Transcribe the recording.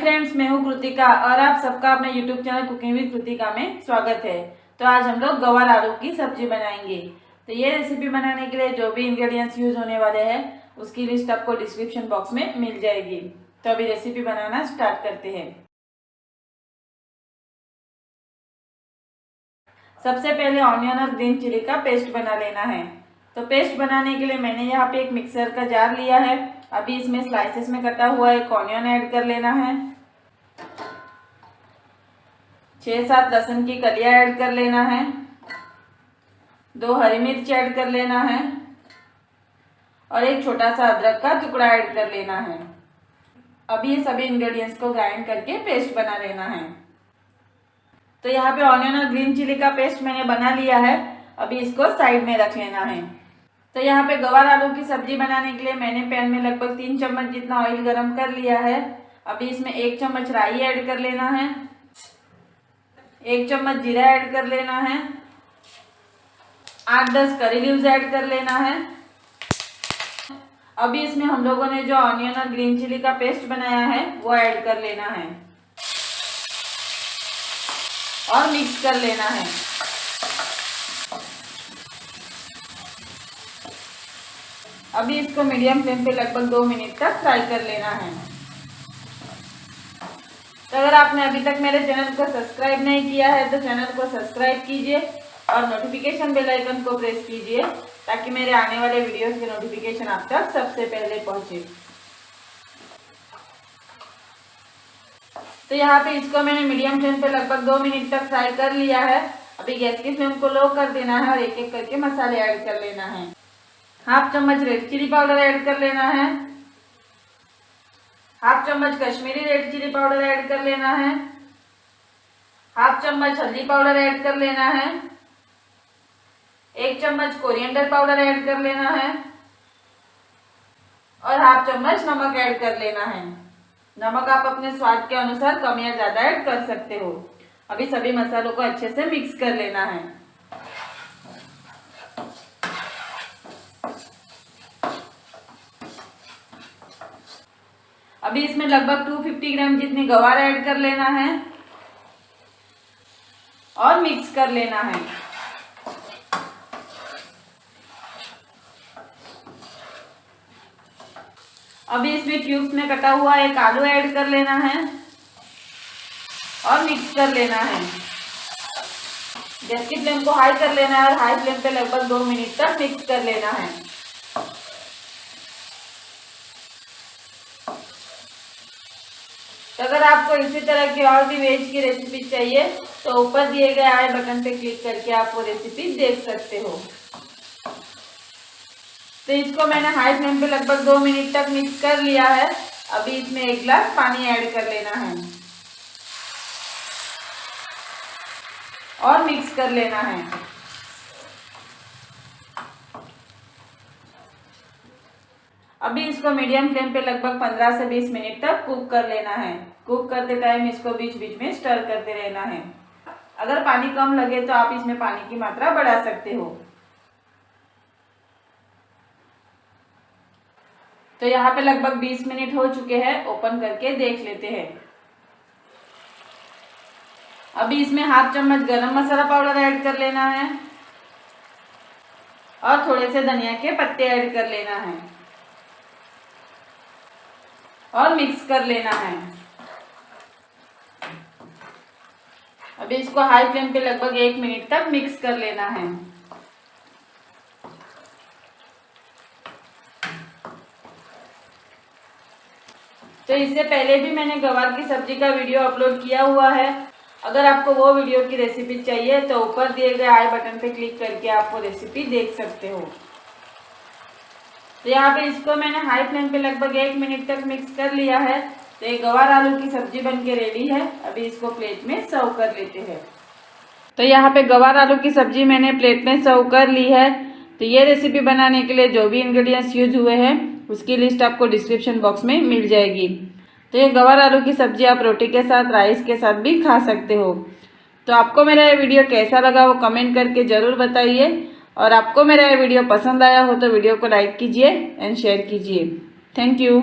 Friends, मैं हूँ कृतिका और आप सबका अपने YouTube channel cooking with Kritika में स्वागत है। तो आज हम लोग गवार आलू की सब्जी बनाएंगे। तो ये रेसिपी बनाने के लिए जो भी इंग्रेडिएंट्स यूज होने वाले हैं उसकी लिस्ट आपको डिस्क्रिप्शन बॉक्स में मिल जाएगी। तो अभी रेसिपी बनाना स्टार्ट करते हैं। सबसे पहले ऑनियन और ग्रीन चिली का पेस्ट बना लेना है। तो पेस्ट बनाने के लिए मैंने यहाँ पे एक मिक्सर का जार लिया है। अभी इसमें स्लाइसेस में कटा हुआ एक ऑनियन ऐड कर लेना है। 6-7 लहसुन की कलियां ऐड कर लेना है। 2 हरी मिर्च ऐड कर लेना है और एक छोटा सा अदरक का टुकड़ा ऐड कर लेना है। अभी ये सभी इंग्रेडिएंट्स को ग्राइंड करके पेस्ट बना लेना है। तो यहाँ पे ऑनियन और ग्रीन चिली का पेस्ट मैंने बना लिया है। अभी इसको साइड में रख लेना है। तो यहाँ पे गवार आलू की सब्जी बनाने के लिए मैंने पैन में लगभग 3 चम्मच जितना ऑयल गरम कर लिया है। अभी इसमें 1 चम्मच राई ऐड कर लेना है। 1 चम्मच जीरा ऐड कर लेना है। 8-10 करी लीव्स ऐड कर लेना है। अभी इसमें हम लोगों ने जो ऑनियन और ग्रीन चिली का पेस्ट बनाया है वो ऐड कर लेना है और मिक्स कर लेना है। अभी इसको मीडियम फ्लेम पे लगभग 2 मिनट तक फ्राई कर लेना है। तो अगर आपने अभी तक मेरे चैनल को सब्सक्राइब नहीं किया है तो चैनल को सब्सक्राइब कीजिए और नोटिफिकेशन बेल आइकन को प्रेस कीजिए ताकि मेरे आने वाले वीडियोस के नोटिफिकेशन आप तक सबसे पहले पहुंचे। तो यहाँ पे इसको मैंने मीडियम फ्लेम पे लगभग 2 मिनट तक फ्राई कर लिया है। अभी गैस की फ्लेम को लो कर देना है और एक एक करके मसाले ऐड कर लेना है। 1/2 चम्मच रेड चिली पाउडर ऐड कर लेना है। 1/2 चम्मच Kashmiri red chilli powder add कर लेना है। 1/2 चम्मच हल्दी पाउडर ऐड कर लेना है। 1 चम्मच कोरिएंडर पाउडर ऐड कर लेना है और 1/2 चम्मच नमक ऐड कर लेना है। नमक आप अपने स्वाद के अनुसार कम या ज्यादा ऐड कर सकते हो। अभी सभी मसालों को अच्छे से मिक्स कर लेना है। अभी इसमें लगभग 250 ग्राम जितनी गवार ऐड कर लेना है और मिक्स कर लेना है। अभी इसमें क्यूब्स में कटा हुआ एक आलू ऐड कर लेना है और मिक्स कर लेना है। गैस की फ्लेम को हाई कर लेना है और हाई फ्लेम पे लगभग 2 मिनट तक मिक्स कर लेना है। तो अगर आपको इसी तरह की और भी वेज की रेसिपी चाहिए तो ऊपर दिए गए आई बटन पे क्लिक करके आप वो रेसिपी देख सकते हो। तो इसको मैंने हाई फ्लेम पे लगभग 2 मिनट तक मिक्स कर लिया है। अभी इसमें 1 गिलास पानी ऐड कर लेना है और मिक्स कर लेना है। अभी इसको मीडियम फ्लेम पे लगभग 15 से 20 मिनट तक कुक कर लेना है। कुक करते टाइम इसको बीच बीच में स्टर करते रहना है। अगर पानी कम लगे तो आप इसमें पानी की मात्रा बढ़ा सकते हो। तो यहाँ पे लगभग 20 मिनट हो चुके हैं। ओपन करके देख लेते हैं। अभी इसमें 1/2 चम्मच गरम मसाला पाउडर ऐड कर लेना है और थोड़े से धनिया के पत्ते ऐड कर लेना है और मिक्स कर लेना है। अभी इसको हाई फ्लेम पे लगभग 1 मिनट तक मिक्स कर लेना है। तो इससे पहले भी मैंने गवार की सब्जी का वीडियो अपलोड किया हुआ है। अगर आपको वो वीडियो की रेसिपी चाहिए तो ऊपर दिए गए आई बटन पे क्लिक करके आप वो रेसिपी देख सकते हो। तो यहाँ पे इसको मैंने हाई फ्लेम पे लगभग 1 मिनट तक मिक्स कर लिया है। तो ये गवार आलू की सब्जी बनके रेडी है। अभी इसको प्लेट में सर्व कर लेते हैं। तो यहाँ पे गवार आलू की सब्जी मैंने प्लेट में सर्व कर ली है। तो ये रेसिपी बनाने के लिए जो भी इंग्रेडिएंट्स यूज हुए हैं उसकी लिस्ट आपको डिस्क्रिप्शन बॉक्स में मिल जाएगी। तो ये गवार आलू की सब्जी आप रोटी के साथ, राइस के साथ भी खा सकते हो। तो आपको मेरा ये वीडियो कैसा लगा वो कमेंट करके ज़रूर बताइए और आपको मेरा ये वीडियो पसंद आया हो तो वीडियो को लाइक कीजिए एंड शेयर कीजिए। Thank you.